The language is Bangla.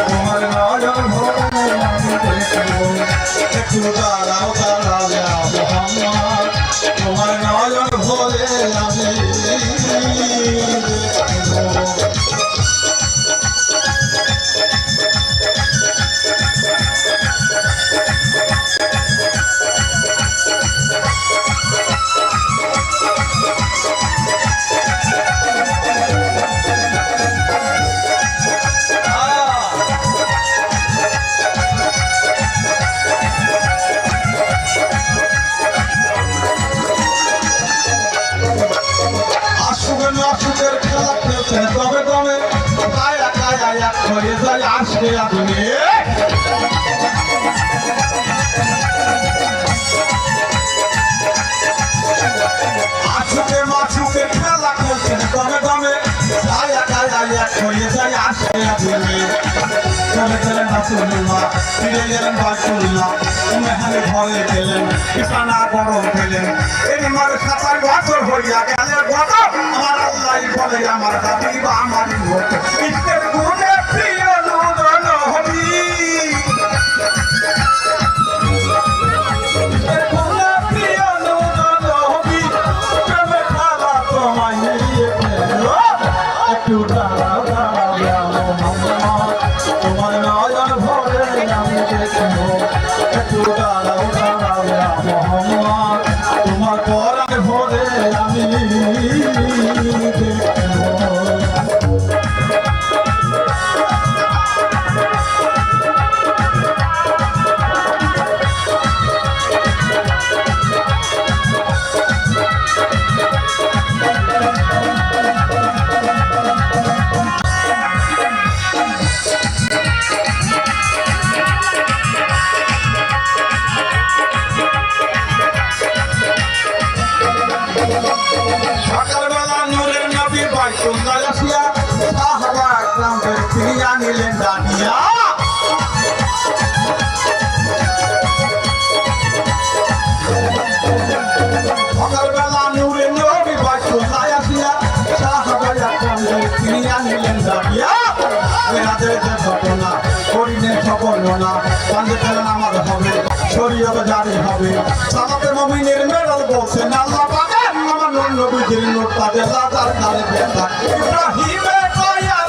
তোমার নয়ন ভরে আমি দেখব একটু দাঁড়াও দাঁড়াও মোহাম্মদ তোমার নয়ন ভরে আমি আসুকের খেলা খেলছেন তবে তবে কায়া কায়া এক হয়ে যায় আসবে আপনি আসুকে মাছুকের খেলা খেলছেন তবে তবে কায়া কায়া এক হয়ে যায় আসবে আপনি চলে গেলেন রাসূলুল্লাহ ফিরে গেলেন বাইতুল্লাহ মেহানে ঘরে গেলেন বিছানা গরম পেলেন এবার ৭ বছর হইয়া গেল গত আমার আল্লাহ বলে আমার হাবিব আমার মত ইসের গুণে প্রিয় নূর নবী ইসের গুণে প্রিয় নূর নবী প্রেমে খালা তোমায় নিয়ে একটু দাঁড়াও দাঁড়াও মোহাম্মদ তোমার নয়ন ভরে আমি দেখব একটু দাঁড়াও দাঁড়াও মোহাম্মদ তোমার পরাণ ভরে আমি সকালবেলা নূরের নবী বাইতুল্লাহ আসিয়া সাহাবা একরামদের ফিরিয়া নিলেন ডাকিয়া সকালবেলা নূরের নবী বাইতুল্লাহ আসিয়া সাহাবা একরামদের ফিরিয়া নিলেন ডাকিয়া মেরাজের যে ঘটনা করিলেন সবর্ণনা কান্দে গেলেন আমার হবে শরীয়ত জারি হবে সালাতে মুমিনের মেরাজ বলছেন আল্লাহ পাক আমার নবীজির নূর তাদের লাজার কালে ব্যথা ইব্রাহিম